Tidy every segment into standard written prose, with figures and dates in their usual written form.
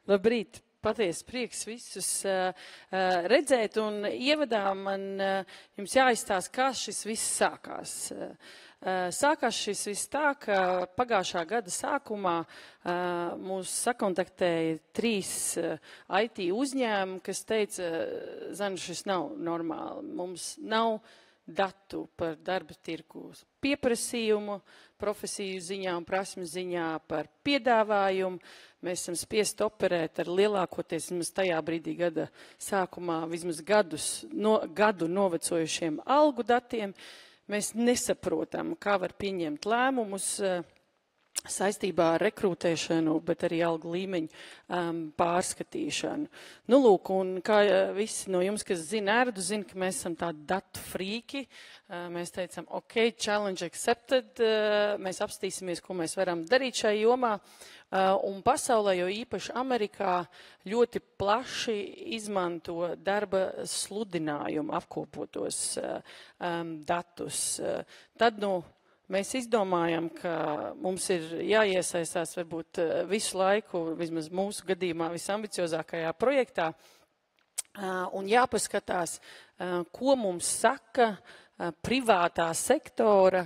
Labrīt! Patiesi prieks visus redzēt, un ievadā man jums jāizstāsta, kā šis viss sākās. Sākās šis viss tā, ka pagājušā gada sākumā mūs sakontaktēja 3 IT uzņēmumi, kas teica, Zana, šis nav normāli, mums nav datu par darba tirgu pieprasījumu, profesiju ziņā un prasmu ziņā par piedāvājumu. Mēs esam spiest operēt ar lielākoties vismaz tajā brīdī gada sākumā vismaz gadu novecojušiem algu datiem. Mēs nesaprotam, kā var pieņemt lēmumus saistībā ar rekrutēšanu, bet arī algu līmeņu pārskatīšanu. Nu, lūk, un kā visi no jums, kas zina ērdu, zina, ka mēs esam tādi datu frīki. Mēs teicam, ok, challenge accepted, mēs apstīsimies, ko mēs varam darīt šai jomā. Un pasaulē, jo īpaši Amerikā, ļoti plaši izmanto darba sludinājumu apkopotos datus. Tad, mēs izdomājam, ka mums ir jāiesaistās varbūt visu laiku, vismaz mūsu gadījumā, visambiciozākajā projektā, un jāpaskatās, ko mums saka privātā sektora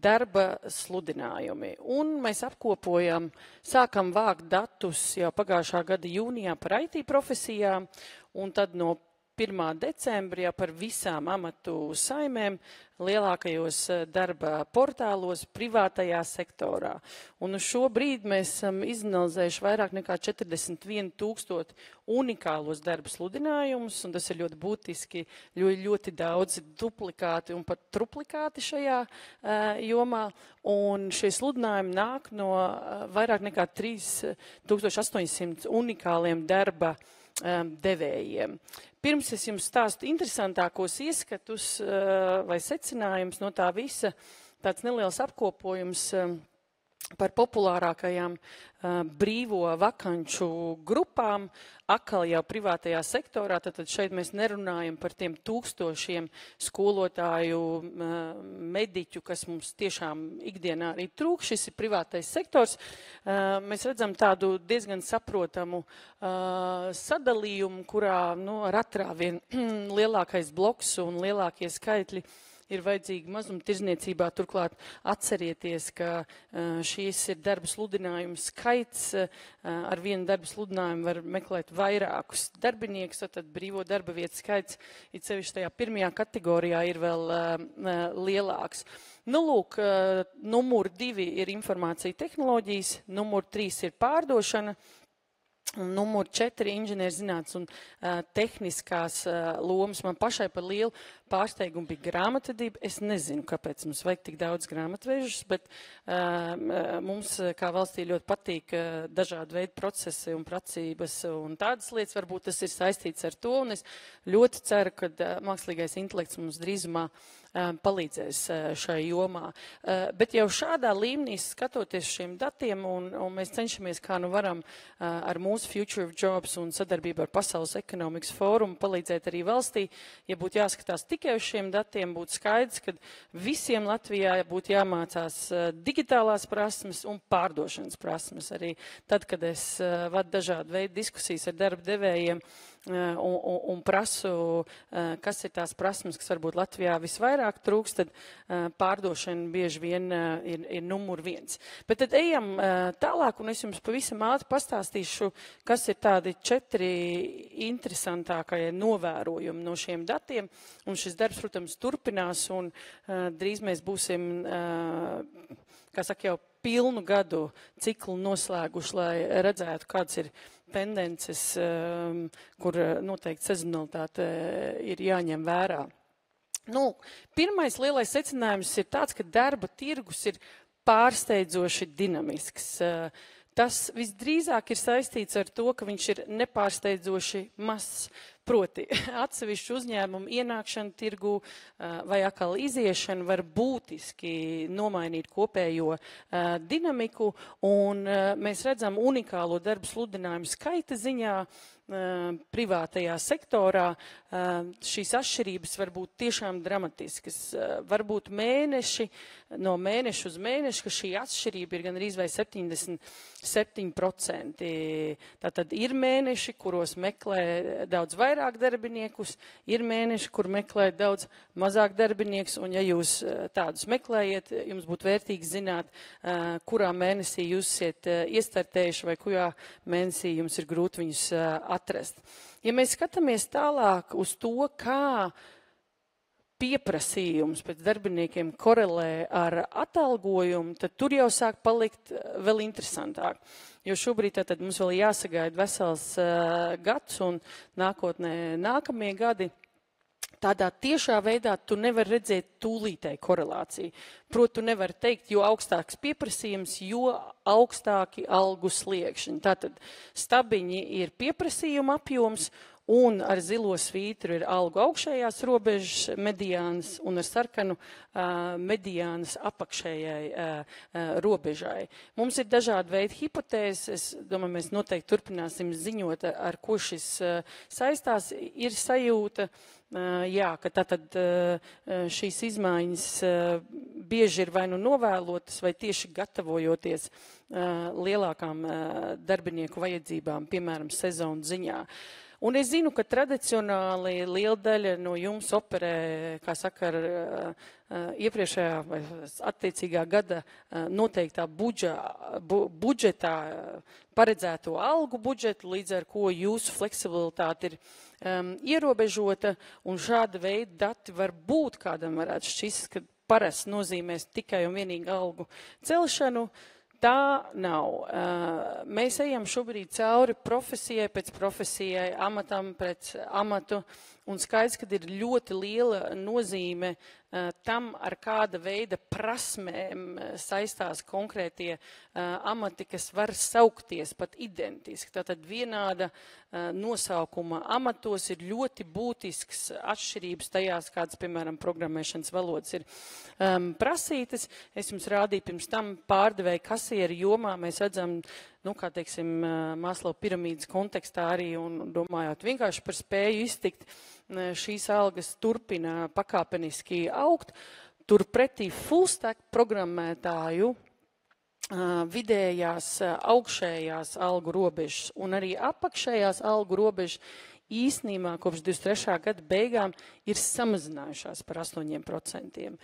darba sludinājumi. Un mēs apkopojam, sākam vākt datus jau pagājušā gada jūnijā par IT profesijām, un tad no 1. decembrī par visām amatu saimēm lielākajos darba portālos privātajā sektorā. Un uz šo brīdi mēs esam izanalizējuši vairāk nekā 41,000 unikālos darba sludinājumus, un tas ir ļoti būtiski, ļoti daudz duplikāti un pat truplikāti šajā jomā. Un šie sludinājumi nāk no vairāk nekā 3,800 unikāliem darba devējiem. Pirms es jums stāstu interesantākos ieskatus vai secinājumus no tā visa, tāds neliels apkopojums par populārākajām brīvo vakanču grupām, atkal jau privātajā sektorā, tad šeit mēs nerunājam par tiem tūkstošiem skolotāju, mediķu, kas mums tiešām ikdienā arī trūk, šis ir privātais sektors. Mēs redzam tādu diezgan saprotamu sadalījumu, kurā ar atrāvienu lielākais bloks un lielākie skaitļi ir vajadzīgi mazumtirdzniecībā. Turklāt atcerieties, ka šīs ir darba sludinājumu skaits. Ar vienu darba sludinājumu var meklēt vairākus darbiniekus, tad brīvo darba vietu skaits, it sevišķi tajā pirmajā kategorijā, ir vēl lielāks. Nu, lūk, numur 2 ir informācija tehnoloģijas, numur 3 ir pārdošana, un numur 4 inženierzinātnes un tehniskās lomas. Man pašai par lielu pārsteigumu bija grāmatvedība. Es nezinu, kāpēc mums vajag tik daudz grāmatvežus, bet mums kā valstī ļoti patīk dažādi veidi procesi un pracības un tādas lietas. Varbūt tas ir saistīts ar to, un es ļoti ceru, ka mākslīgais intelekts mums drīzumā palīdzēs šai jomā. Bet jau šādā līmenī skatoties šiem datiem, un mēs cenšamies, kā nu varam ar mūsu Future of Jobs un sadarbību ar Pasaules ekonomikas fórumu palīdzēt arī valstī. Ja būtu jāskatās tikai uz šiem datiem, būtu skaidrs, ka visiem Latvijā būtu jāmācās digitālās prasmes un pārdošanas prasmes. Arī tad, kad es vadu dažādu veidu diskusijas ar darba devējiem un prasu, kas ir tās prasmes, kas varbūt Latvijā visvairāk trūks, tad pārdošana bieži vien ir numur 1. Bet tad ejam tālāk, un es jums pavisam ātri pastāstīšu, kas ir tādi 4 interesantākie novērojumi no šiem datiem. Un šis darbs, protams, turpinās, un drīz mēs būsim, kā saka, jau pilnu gadu ciklu noslēguši, lai redzētu, kāds ir tendences, kur noteikti sezonalitāte ir jāņem vērā. Nu, pirmais lielais secinājums ir tāds, ka darba tirgus ir pārsteidzoši dinamisks. Tas visdrīzāk ir saistīts ar to, ka viņš ir nepārsteidzoši mazs. Proti, atsevišķu uzņēmumu ienākšana tirgu vai atkal iziešana var būtiski nomainīt kopējo dinamiku, un mēs redzam unikālo darbu sludinājumu skaita ziņā, privātajā sektorā, šīs atšķirības var būt tiešām dramatiskas. Varbūt no mēneša uz mēnešu, ka šī atšķirība ir gan arī vai 77%. Tātad ir mēneši, kuros meklē daudz vairāk darbiniekus, ir mēneši, kur meklē daudz mazāk darbiniekus, un ja jūs tādus meklējat, jums būtu vērtīgi zināt, kurā mēnesī jūs esat iestartējuši vai kurā mēnesī jums ir grūti viņus atrast. Ja mēs skatāmies tālāk uz to, kā pieprasījums pēc darbiniekiem korelē ar atalgojumu, tad tur jau sāk palikt vēl interesantāk. Jo šobrīd tad mums vēl jāsagaida vesels gads un nākotnē nākamie gadi. Tādā tiešā veidā tu nevar redzēt tūlītēju korelāciju. Proti, tu nevar teikt, jo augstāks pieprasījums, jo augstāki algu sliekšņi. Tātad stabiņi ir pieprasījuma apjoms, un ar zilo svītru ir algu augšējās robežas mediānas un ar sarkanu mediānas apakšējai robežai. Mums ir dažādi veidi hipotēzes, es domāju, mēs noteikti turpināsim ziņot, ar ko šis saistās, ir sajūta, ka tātad šīs izmaiņas bieži ir vai nu novēlotas, vai tieši gatavojoties lielākām darbinieku vajadzībām, piemēram, sezonu ziņā. Un es zinu, ka tradicionāli liela daļa no jums operē, kā saka, ar iepriekšējā vai attiecīgā gada noteiktā budžetā paredzēto algu budžetu, līdz ar ko jūsu fleksibilitāte ir ierobežota, un šāda veida dati var būt, kādam varētu šķist, ka parasti nozīmēs tikai un vienīgi algu celšanu. Tā nav. Mēs ejam šobrīd cauri profesijai pēc profesijai, amatam pēc amatu, un skaidrs, ka ir ļoti liela nozīme tam, ar kāda veida prasmēm saistās konkrētie amati, kas var saukties pat identiski. Tātad vienāda nosaukuma amatos ir ļoti būtisks atšķirības tajās, kādas, piemēram, programmēšanas valodas ir prasītas. Es jums rādīju pirms tam pārdevēju kasieru jomā, mēs redzam, kā teiksim, Maslow piramīdas kontekstā arī, un domājot vienkārši par spēju iztikt, šīs algas turpina pakāpeniski augt. Turpretī full stack programmētāju vidējās augšējās algu robežas un arī apakšējās algu robežas īsnībā kopš 23. gada beigām ir samazinājušās par 8%.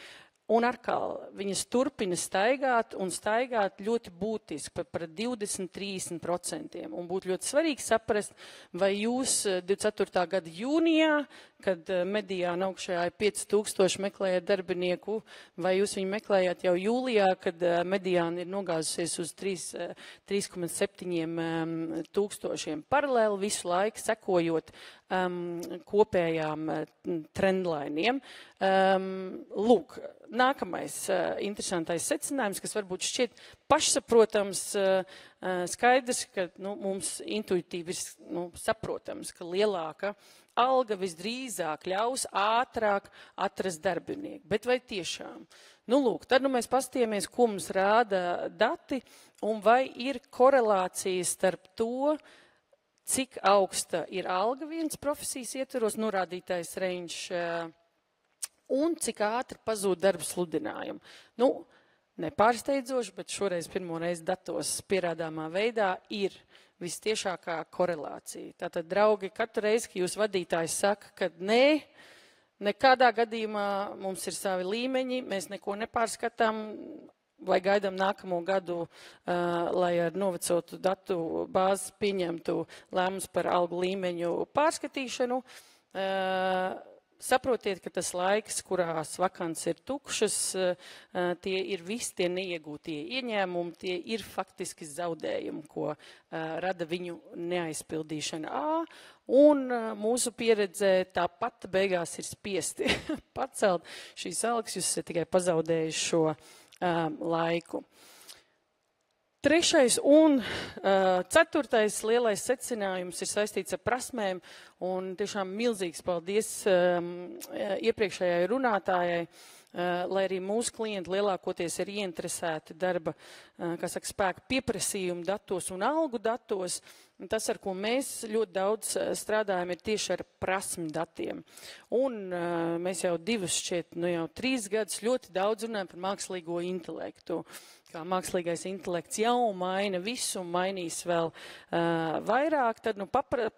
Un atkal viņas turpina staigāt un staigāt ļoti būtiski par 20–30%. Un būtu ļoti svarīgi saprast, vai jūs 24. gada jūnijā, kad mediāna augšējā ir 5000 meklējat darbinieku, vai jūs viņu meklējat jau jūlijā, kad mediāna ir nogāzusies uz 3,7 tūkstošiem paralēli visu laiku sekojot kopējām trendlainiem. Lūk, nākamais interesantais secinājums, kas varbūt šķiet pašsaprotams, skaidrs, ka mums intuitīvi ir saprotams, ka lielāka alga visdrīzāk ļaus ātrāk atrast darbinieku. Bet vai tiešām? Lūk, tad mēs paskatāmies, ko mums rāda dati, un vai ir korelācija starp to, cik augsta ir alga vienas profesijas ietvaros, norādītais range, un cik ātri pazūd darba sludinājumu. Nepārsteidzoši, bet šoreiz pirmo reizi datos pierādāmā veidā ir vistiešākā korelācija. Tātad, draugi, katru reizi, kad jūs vadītājs saka, ka nē, nekādā gadījumā mums ir savi līmeņi, mēs neko nepārskatām, vai gaidām nākamo gadu, lai ar novecotu datu bāzi pieņemtu lēmums par algu līmeņu pārskatīšanu. Saprotiet, ka tas laiks, kurās vakants ir tukšas, tie ir visi tie neiegūtie ieņēmumi, tie ir faktiski zaudējumi, ko rada viņu neaizpildīšana. Un mūsu pieredzē tāpat beigās ir spiesti pacelt šīs algas, jūs esat tikai pazaudējuši šo laiku. Trešais un ceturtais lielais secinājums ir saistīts ar prasmēm, un tiešām milzīgs paldies iepriekšējai runātājai, lai arī mūsu klienti lielākoties ir ieinteresēti darba, spēka pieprasījumu datos un algu datos. Tas, ar ko mēs ļoti daudz strādājam, ir tieši ar prasmi datiem. Un mēs jau 3 gadus ļoti daudz runājam par mākslīgo intelektu. Kā mākslīgais intelekts jau maina visu, mainīs vēl vairāk, tad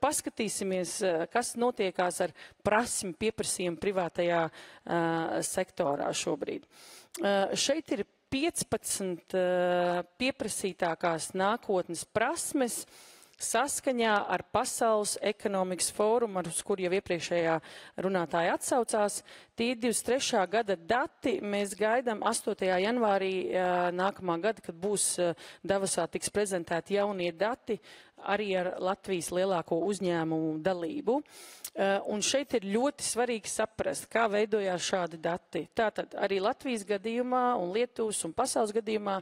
paskatīsimies, kas notiekās ar prasmi pieprasījumu privātajā sektorā šobrīd. Šeit ir 15 pieprasītākās nākotnes prasmes, saskaņā ar Pasaules ekonomikas fórumu, uz kur jau iepriekšējā runātāja atsaucās. Tie 23. gada dati mēs gaidām 8. janvārī nākamā gada, kad būs Davosā tiks prezentēti jaunie dati arī ar Latvijas lielāko uzņēmumu dalību. Un šeit ir ļoti svarīgi saprast, kā veidojās šādi dati. Tātad arī Latvijas gadījumā un Lietuvas un pasaules gadījumā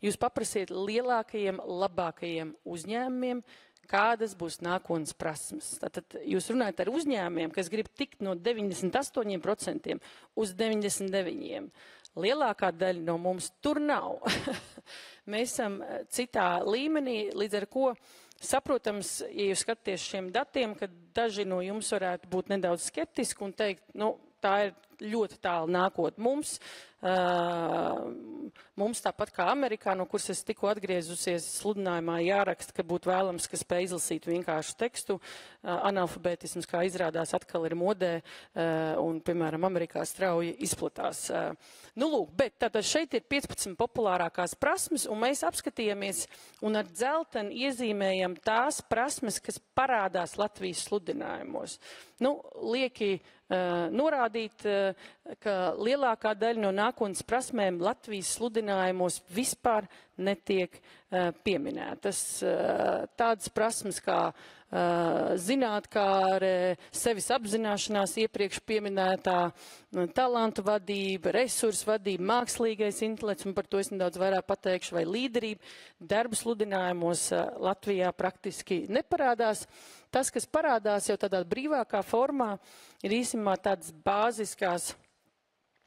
jūs paprasiet lielākajiem, labākajiem uzņēmumiem, kādas būs nākotnes prasmes. Tātad jūs runājat ar uzņēmumiem, kas grib tikt no 98% uz 99%. Lielākā daļa no mums tur nav. Mēs esam citā līmenī, līdz ar ko saprotams, ja jūs skaties šiem datiem, ka daži no jums varētu būt nedaudz skeptiski un teikt, tā ir ļoti tālu nākot mums. Mums tāpat kā Amerikā, no kuras es tikko atgriezusies sludinājumā, jāraksta, ka būtu vēlams, ka spēj izlasīt vienkāršu tekstu. Analfabētisms, kā izrādās, atkal ir modē un, piemēram, Amerikā strauji izplatās. Bet tātad šeit ir 15 populārākās prasmes, un mēs apskatījāmies un ar dzelteni iezīmējam tās prasmes, kas parādās Latvijas sludinājumos. Lieki norādīt, ka lielākā daļa no nākotnes prasmēm Latvijas sludinājumos vispār netiek pieminētas. Tādas prasmes kā zinātkāre, sevis apzināšanās iepriekš pieminētā, talantu vadība, resursu vadība, mākslīgais intelekts, un par to es nedaudz vairāk pateikšu, vai līderība, darba sludinājumos Latvijā praktiski neparādās. Tas, kas parādās jau tādā brīvākā formā, ir īstenībā tādas bāziskās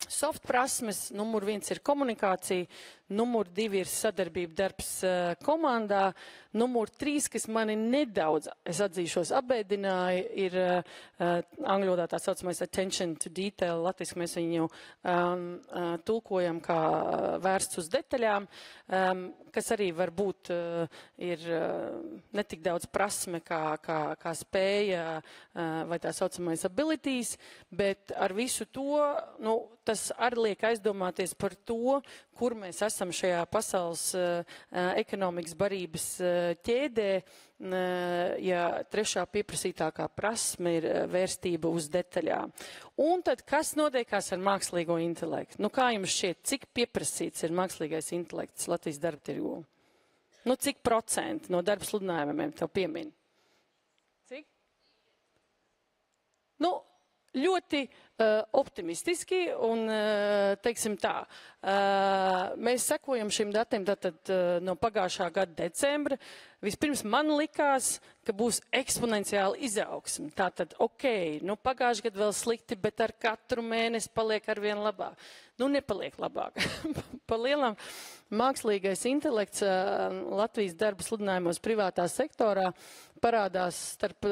soft prasmes. Numur 1 ir komunikācija, numur 2 ir sadarbība darbs komandā, numur 3, kas mani nedaudz, es atzīšos, apbēdināja, ir angļu valodā tā saucamais attention to detail, latviski mēs viņu tulkojam kā vērsts uz detaļām, kas arī varbūt ir netik daudz prasme kā spēja vai tā saucamais abilities, bet ar visu to, tas arī liek aizdomāties par to, kur mēs esam šajā pasaules ekonomikas barības ķēdē, ja trešā pieprasītākā prasme ir vērstība uz detaļām. Un tad, kas notiekās ar mākslīgo intelektu? Kā jums šķiet, cik pieprasīts ir mākslīgais intelekts Latvijas darba tirgū? Cik procenti no darba sludinājumiem tev piemin? Cik? Ļoti optimistiski un, teiksim tā, mēs sekojam šiem datiem tātad no pagājušā gada decembra. Vispirms man likās, ka būs eksponenciāla izaugsme. Tātad, pagājušajā gadā vēl slikti, bet ar katru mēnesi paliek arvien labāk. Nepaliek labāk. Pa lielam mākslīgais intelekts Latvijas darba sludinājumos privātā sektorā parādās starp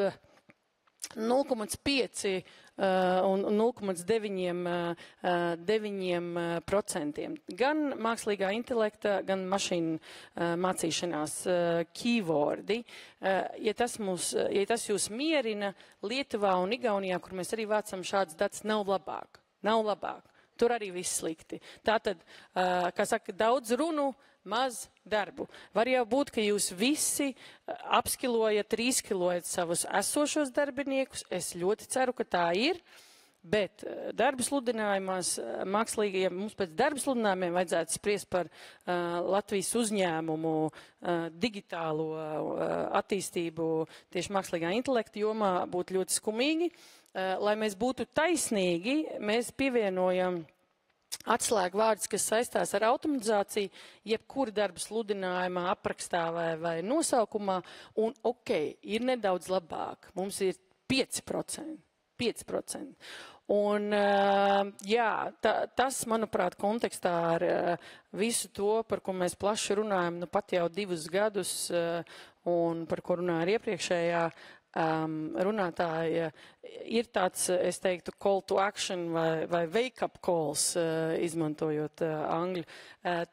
0,5 un 0,9%. Gan mākslīgā intelekta, gan mašīnu mācīšanās keywordi. Ja tas jūs mierina, Lietuvā un Igaunijā, kur mēs arī vācam šādas datus, nav labāk. Nav labāk. Tur arī viss slikti. Tātad, kā saka, daudz runu, maz darbu. Var jau būt, ka jūs visi apskilojat, rīskilojat savus esošos darbiniekus. Es ļoti ceru, ka tā ir, bet darba sludinājumās mākslīgajiem, mums pēc darba sludinājumiem vajadzētu spriest par Latvijas uzņēmumu digitālo attīstību tieši mākslīgā intelekta jomā būtu ļoti skumīgi. Lai mēs būtu taisnīgi, mēs pievienojam atslēgu vārds, kas saistās ar automatizāciju, jebkura darba sludinājumā, aprakstā vai nosaukumā, un ir nedaudz labāk. Mums ir 5%. 5%. Un, jā, tas, manuprāt, kontekstā ar visu to, par ko mēs plaši runājam, nu pat jau 2 gadus, un par ko runāja ar iepriekšējā runātāja, ir tāds, es teiktu, call to action vai wake-up calls, izmantojot angļu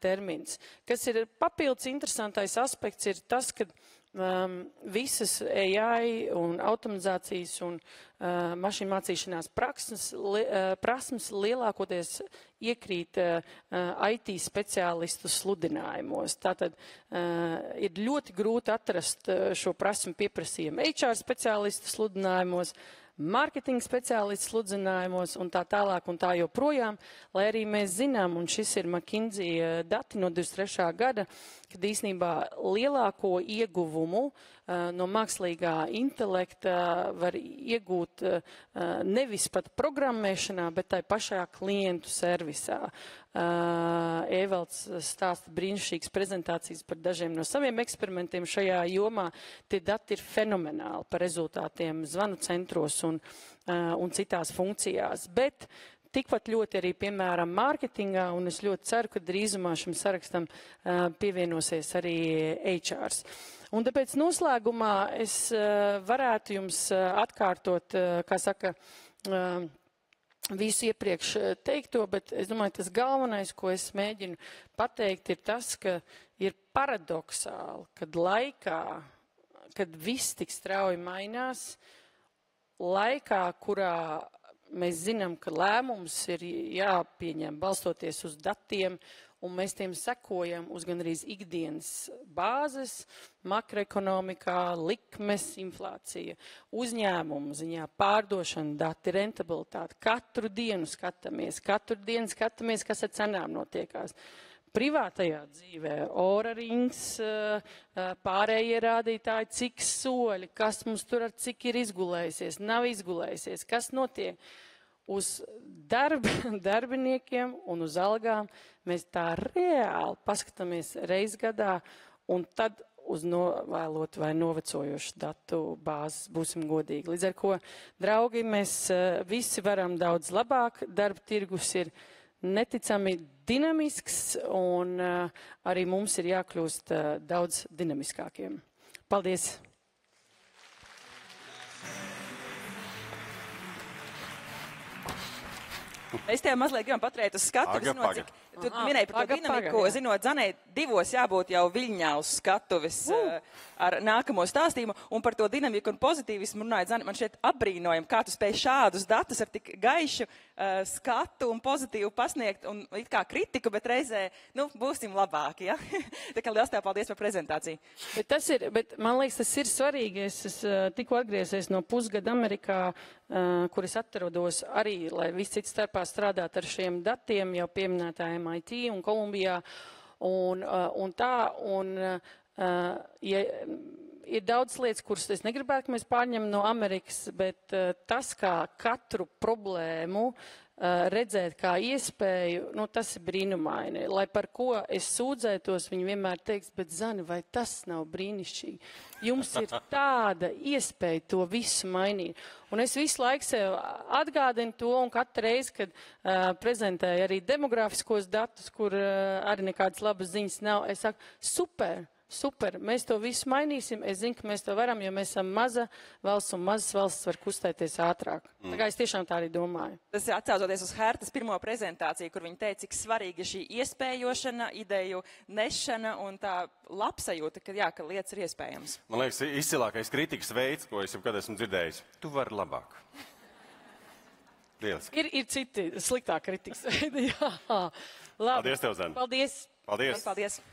termins. Kas ir papildus interesantais aspekts, ir tas, ka visas AI un automatizācijas un mašīnu mācīšanās prasmes lielākoties iekrīt IT speciālistu sludinājumos. Tātad ir ļoti grūti atrast šo prasmu pieprasījumu HR speciālistu sludinājumos, mārketinga speciālistu sludinājumos un tā tālāk un tā joprojām, lai arī mēs zinām, un šis ir McKinsey dati no 23. gada, kad īsnībā lielāko ieguvumu no mākslīgā intelekta var iegūt nevis pat programmēšanā, bet tai pašā klientu servisā. Ēvalds stāsta brīnišķīgas prezentācijas par dažiem no saviem eksperimentiem šajā jomā. Tie dati ir fenomenāli par rezultātiem zvanu centros un citās funkcijās. Bet tikpat ļoti arī, piemēram, mārketingā, un es ļoti ceru, ka drīzumā šim sarakstam pievienosies arī HRs. Un tāpēc noslēgumā es varētu jums atkārtot, kā saka, visu iepriekš teikto, bet es domāju, tas galvenais, ko es mēģinu pateikt, ir tas, ka ir paradoksāli, kad laikā, kad viss tik strauji mainās, laikā, kurā mēs zinām, ka lēmums ir jāpieņem balstoties uz datiem, un mēs tiem sekojam uz gan arī ikdienas bāzes, makroekonomikā, likmes, inflācija, uzņēmumu ziņā, pārdošana, dati, rentabilitāte. Katru dienu skatāmies, kas ar cenām notiekās. Privātajā dzīvē, ora rings, pārējie rādītāji, cik soļi, kas mums tur ar cik ir izgulējusies, nav izgulējusies, kas notiek. Uz darbiniekiem un uz algām mēs tā reāli paskatāmies reiz gadā, un tad uz novēlotu vai novecojošu datu bāzes, būsim godīgi. Līdz ar ko, draugi, mēs visi varam daudz labāk, darba tirgus ir neticami dinamisks, un arī mums ir jākļūst daudz dinamiskākiem. Paldies! Es tev mazliet gribam paturēt uz skatuves, cik tu minēji par to dinamiku, zinot, Zanai 2 jābūt jau Viļņā uz skatuves ar nākamo stāstījumu, un par to dinamiku un pozitīvismu runājot, Zani, man šeit apbrīnojam, kā tu spēj šādus datus ar tik gaišu skatu un pozitīvu pasniegt, un it kā kritiku, bet reizē, nu, būsim labāki, ja? Tā kā liels tev paldies par prezentāciju. Bet man liekas, tas ir svarīgi, es tikko atgriezies no pusgada Amerikā, kur es atrodos arī, lai visi citi starpā strādāt ar šiem datiem, jau pieminētā MIT un Kolumbijā, ja ir daudz lietas, kuras es negribētu, ka mēs pārņemam no Amerikas, bet tas, kā katru problēmu redzēt kā iespēju, nu, tas ir brīnumaini. Lai par ko es sūdzētos, viņi vienmēr teiks, bet Zani, vai tas nav brīnišķīgi? Jums ir tāda iespēja to visu mainīt. Un es visu laiku sev atgādinu to, un katru reizi, kad prezentēju arī demografiskos datus, kur arī nekādas labas ziņas nav, es saku, super, mēs to visu mainīsim, es zinu, ka mēs to varam, jo mēs esam maza valsts, un mazas valsts var kustēties ātrāk. Tā kā es tiešām tā arī domāju. Tas ir atsaucoties uz Hertas pirmo prezentāciju, kur viņi teica, cik svarīga šī iespējošana, ideju nešana un tā labsajūta, ka jā, ka lietas ir iespējams. Man liekas, izcilākais kritikas veids, ko es jebkad esmu dzirdējis. Tu vari labāk. Lieliski. Ir citi sliktāk kritikas veidi, jā. Labi. Paldies tev, Zani. Paldies. Paldies. Paldies.